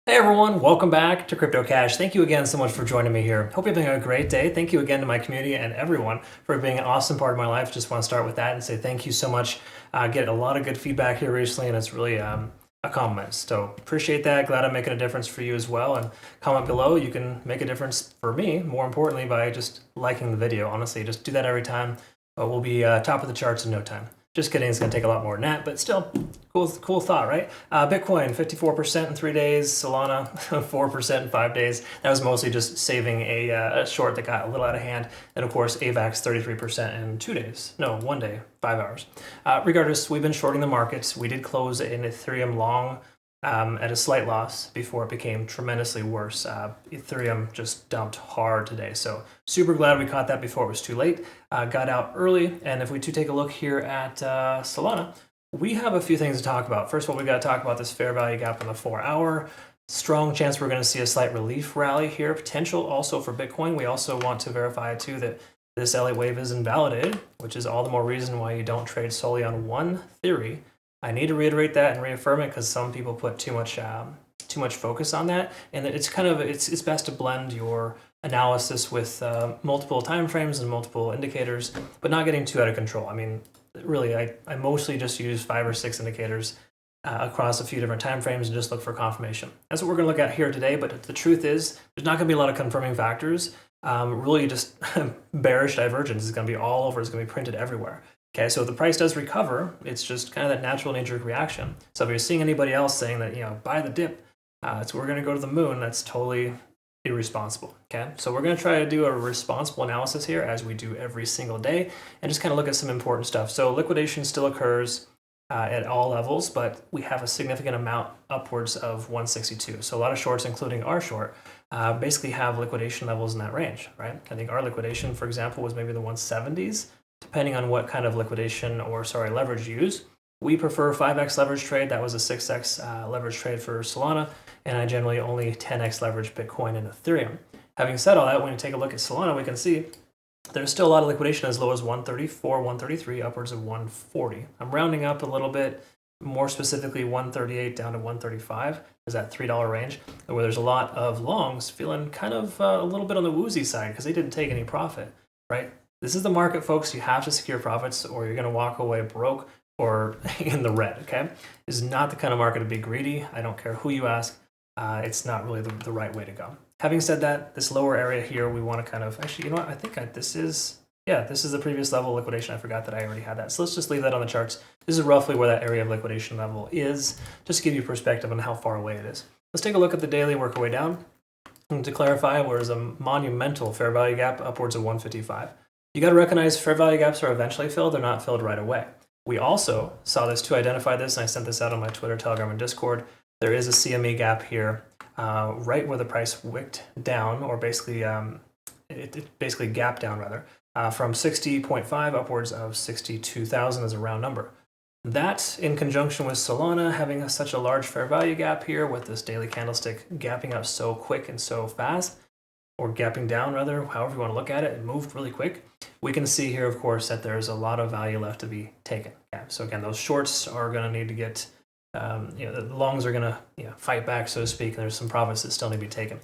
Hey everyone, welcome back to CryptoCache. Thank you again so much for joining me here. Hope you're having a great day. Thank you again to my community and everyone for being an awesome part of my life. Just want to start with that and say thank you so much. I get a lot of good feedback here recently and it's really a compliment. So appreciate that. Glad I'm making a difference for you as well. And comment below. You can make a difference for me, more importantly, by just liking the video. Honestly, just do that every time. But we'll be top of the charts in no time. Just kidding, it's going to take a lot more than that, but still, cool thought, right? Bitcoin, 54% in 3 days. Solana, 4% in 5 days. That was mostly just saving a short that got a little out of hand. And of course, AVAX, 33% in 2 days. No, 1 day, 5 hours. Regardless, we've been shorting the markets. We did close in Ethereum long at a slight loss before it became tremendously worse. Ethereum just dumped hard today. So super glad we caught that before it was too late. Got out early. And if we do take a look here at Solana, we have a few things to talk about. First of all, we got to talk about this fair value gap on the 4 hour. Strong chance we're going to see a slight relief rally here. Potential also for Bitcoin. We also want to verify too that this LA wave is invalidated, which is all the more reason why you don't trade solely on one theory. I need to reiterate that and reaffirm it because some people put too much focus on that, and it's best to blend your analysis with multiple timeframes and multiple indicators, but not getting too out of control. I mean, really, I mostly just use 5 or 6 indicators across a few different timeframes and just look for confirmation. That's what we're going to look at here today. But the truth is, there's not going to be a lot of confirming factors. Really, just bearish divergence is going to be all over. It's going to be printed everywhere. Okay, so if the price does recover, it's just kind of that natural knee-jerk reaction. So if you're seeing anybody else saying that, buy the dip, we're going to go to the moon, that's totally irresponsible. Okay, so we're going to try to do a responsible analysis here as we do every single day and just kind of look at some important stuff. So liquidation still occurs at all levels, but we have a significant amount upwards of 162. So a lot of shorts, including our short, basically have liquidation levels in that range, right? I think our liquidation, for example, was maybe the 170s. Depending on what kind of liquidation leverage you use. We prefer 5x leverage trade. That was a 6x leverage trade for Solana, and I generally only 10x leverage Bitcoin and Ethereum. Having said all that, when you take a look at Solana, we can see there's still a lot of liquidation as low as 134, 133, upwards of 140. I'm rounding up a little bit, more specifically 138 down to 135 is that $3 range, where there's a lot of longs feeling kind of a little bit on the woozy side because they didn't take any profit, right? This is the market, folks. You have to secure profits or you're going to walk away broke or in the red, okay? This is not the kind of market to be greedy. I don't care who you ask. It's not really the right way to go. Having said that, this lower area here, we want to kind of, actually, you know what? I think this is the previous level of liquidation. I forgot that I already had that. So let's just leave that on the charts. This is roughly where that area of liquidation level is, just to give you perspective on how far away it is. Let's take a look at the daily, work our way down. And to clarify, there's a monumental fair value gap upwards of 155. You got to recognize fair value gaps are eventually filled. They're not filled right away. We also saw this to identify this, and I sent this out on my Twitter, Telegram, and Discord. There is a CME gap here, right where the price wicked down, or basically it basically gapped down rather, from 60.5 upwards of 62,000 as a round number. That, in conjunction with Solana having such a large fair value gap here, with this daily candlestick gapping up so quick and so fast, or gapping down rather, however you want to look at it, it moved really quick. We can see here, of course, that there's a lot of value left to be taken. Okay? So again, those shorts are going to need to get, the longs are going to fight back, so to speak, and there's some profits that still need to be taken.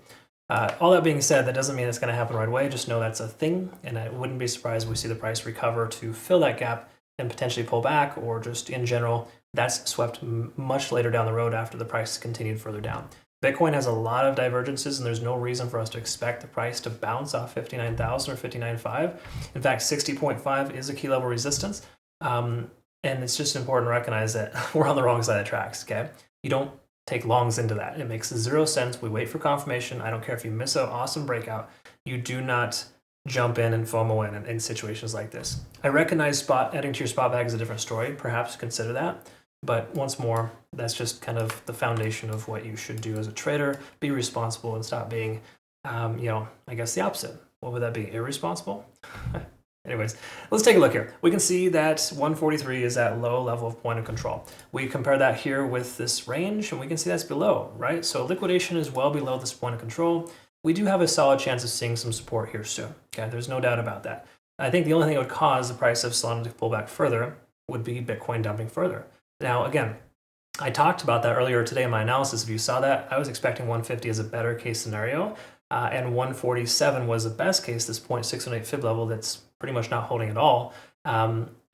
All that being said, that doesn't mean it's going to happen right away. Just know that's a thing, and I wouldn't be surprised if we see the price recover to fill that gap and potentially pull back, or just in general, that's swept much later down the road after the price continued further down. Bitcoin has a lot of divergences, and there's no reason for us to expect the price to bounce off 59,000 or 59.5. In fact, 60.5 is a key level resistance, and it's just important to recognize that we're on the wrong side of the tracks, okay? You don't take longs into that. It makes 0 sense. We wait for confirmation. I don't care if you miss an awesome breakout. You do not jump in and FOMO in situations like this. I recognize adding to your spot bag is a different story. Perhaps consider that. But once more, that's just kind of the foundation of what you should do as a trader. Be responsible and stop being, I guess the opposite. What would that be? Irresponsible? Anyways, let's take a look here. We can see that 143 is that low level of point of control. We compare that here with this range, and we can see that's below, right? So liquidation is well below this point of control. We do have a solid chance of seeing some support here soon. Okay, there's no doubt about that. I think the only thing that would cause the price of Solana to pull back further would be Bitcoin dumping further. Now, again, I talked about that earlier today in my analysis. If you saw that, I was expecting 150 as a better case scenario, and 147 was the best case, this 0.618 fib level that's pretty much not holding at all.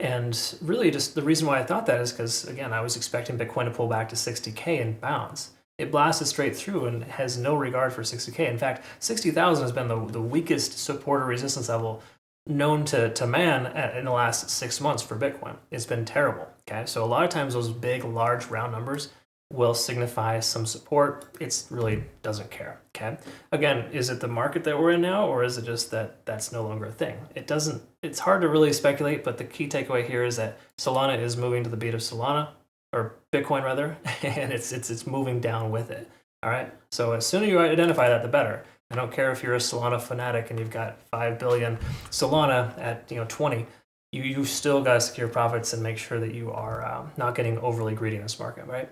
And really just the reason why I thought that is because, again, I was expecting Bitcoin to pull back to 60K and bounce. It blasted straight through and has no regard for 60K. In fact, 60,000 has been the weakest support or resistance level known to man in the last 6 months for Bitcoin. It's been terrible, okay? So a lot of times those big, large, round numbers will signify some support. It really doesn't care, okay? Again, is it the market that we're in now, or is it just that that's no longer a thing? It's hard to really speculate, but the key takeaway here is that Solana is moving to the beat of Solana, or Bitcoin rather, and it's moving down with it, all right? So as soon as you identify that, the better. I don't care if you're a Solana fanatic and you've got 5 billion Solana at 20. You still got to secure profits and make sure that you are not getting overly greedy in this market, right?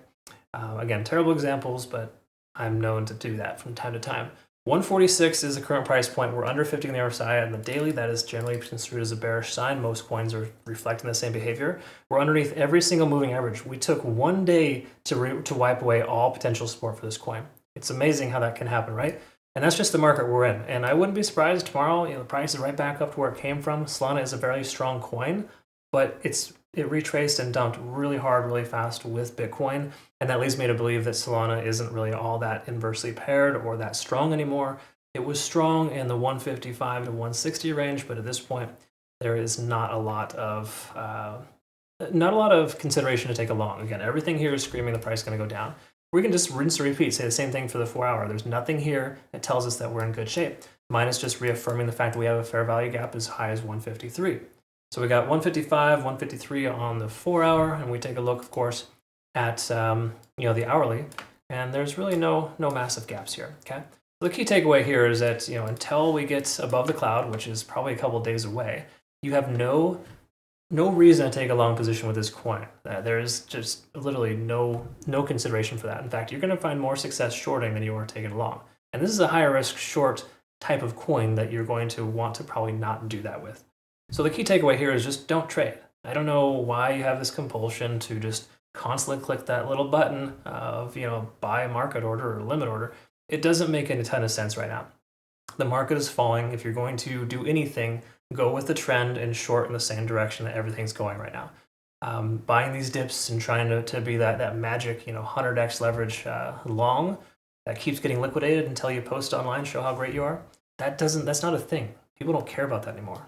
Again, terrible examples, but I'm known to do that from time to time. 146 is the current price point. We're under 50 on the RSI. On the daily, that is generally construed as a bearish sign. Most coins are reflecting the same behavior. We're underneath every single moving average. We took 1 day to wipe away all potential support for this coin. It's amazing how that can happen, right? And that's just the market we're in. And I wouldn't be surprised tomorrow, the price is right back up to where it came from. Solana is a very strong coin, but it retraced and dumped really hard, really fast with Bitcoin. And that leads me to believe that Solana isn't really all that inversely paired or that strong anymore. It was strong in the 155 to 160 range, but at this point, there is not a lot of consideration to take along. Again, everything here is screaming the price is going to go down. We can just rinse and repeat, say the same thing for the 4 hour. There's nothing here that tells us that we're in good shape. Minus just reaffirming the fact that we have a fair value gap as high as 153. So we got 155, 153 on the 4 hour, and we take a look, of course, at the hourly, and there's really no massive gaps here. Okay. So the key takeaway here is that until we get above the cloud, which is probably a couple days away, you have no reason to take a long position with this coin. There is just literally no consideration for that. In fact, you're going to find more success shorting than you are taking long. And this is a higher risk short type of coin that you're going to want to probably not do that with. So the key takeaway here is just don't trade. I don't know why you have this compulsion to just constantly click that little button of buy a market order or limit order. It doesn't make any ton of sense right now. The market is falling. If you're going to do anything, go with the trend and short in the same direction that everything's going right now. Buying these dips and trying to be that magic 100x leverage long that keeps getting liquidated until you post online, show how great you are. That's not a thing. People don't care about that anymore.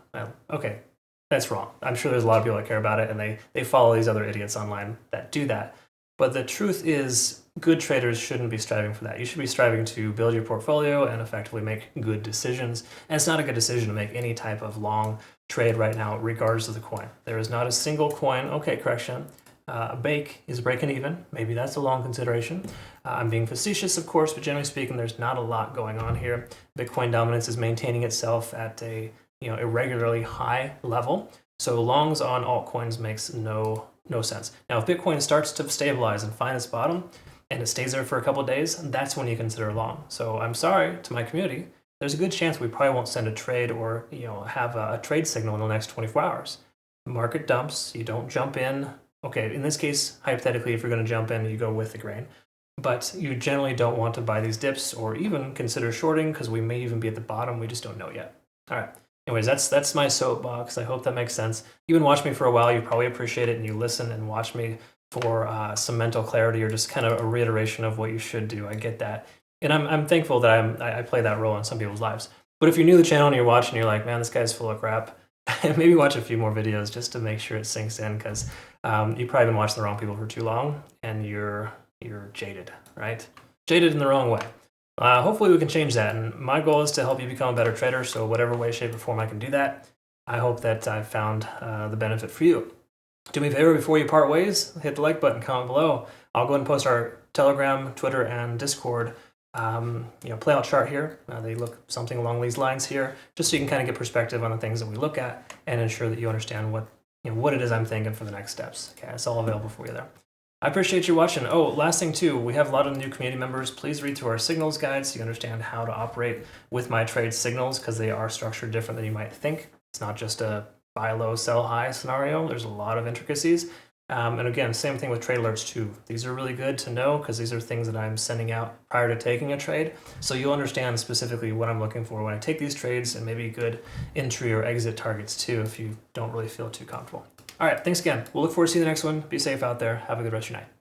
Okay, that's wrong. I'm sure there's a lot of people that care about it, and they follow these other idiots online that do that. But the truth is, good traders shouldn't be striving for that. You should be striving to build your portfolio and effectively make good decisions. And it's not a good decision to make any type of long trade right now, regardless of the coin. There is not a single coin. Okay, correction. Bake is breaking even. Maybe that's a long consideration. I'm being facetious, of course, but generally speaking, there's not a lot going on here. Bitcoin dominance is maintaining itself at a irregularly high level. So longs on altcoins makes no sense. Now, if Bitcoin starts to stabilize and find its bottom, and it stays there for a couple of days, that's when you consider long. So I'm sorry to my community. There's a good chance we probably won't send a trade or have a trade signal in the next 24 hours. Market dumps. You don't jump in. Okay, in this case, hypothetically, if you're going to jump in, you go with the grain. But you generally don't want to buy these dips or even consider shorting because we may even be at the bottom. We just don't know yet. All right. Anyways, that's my soapbox. I hope that makes sense. You've been watching me for a while. You probably appreciate it, and you listen and watch me for some mental clarity or just kind of a reiteration of what you should do. I get that. And I'm thankful that I play that role in some people's lives. But if you're new to the channel and you're watching, you're like, man, this guy's full of crap, maybe watch a few more videos just to make sure it sinks in, because you've probably been watching the wrong people for too long, and you're jaded, right? Jaded in the wrong way. Hopefully we can change that, and my goal is to help you become a better trader, so whatever way, shape, or form I can do that, I hope that I've found the benefit for you. Do me a favor before you part ways, hit the like button, comment below. I'll go ahead and post our Telegram, Twitter, and Discord playout chart here. They look something along these lines here, just so you can kind of get perspective on the things that we look at and ensure that you understand what it is I'm thinking for the next steps. Okay, it's all available for you there. I appreciate you watching. Oh, last thing too, we have a lot of new community members. Please read through our signals guide so you understand how to operate with my trade signals, because they are structured different than you might think. It's not just a buy low, sell high scenario. There's a lot of intricacies. And again, same thing with trade alerts too. These are really good to know because these are things that I'm sending out prior to taking a trade. So you'll understand specifically what I'm looking for when I take these trades, and maybe good entry or exit targets too if you don't really feel too comfortable. All right, thanks again. We'll look forward to seeing the next one. Be safe out there. Have a good rest of your night.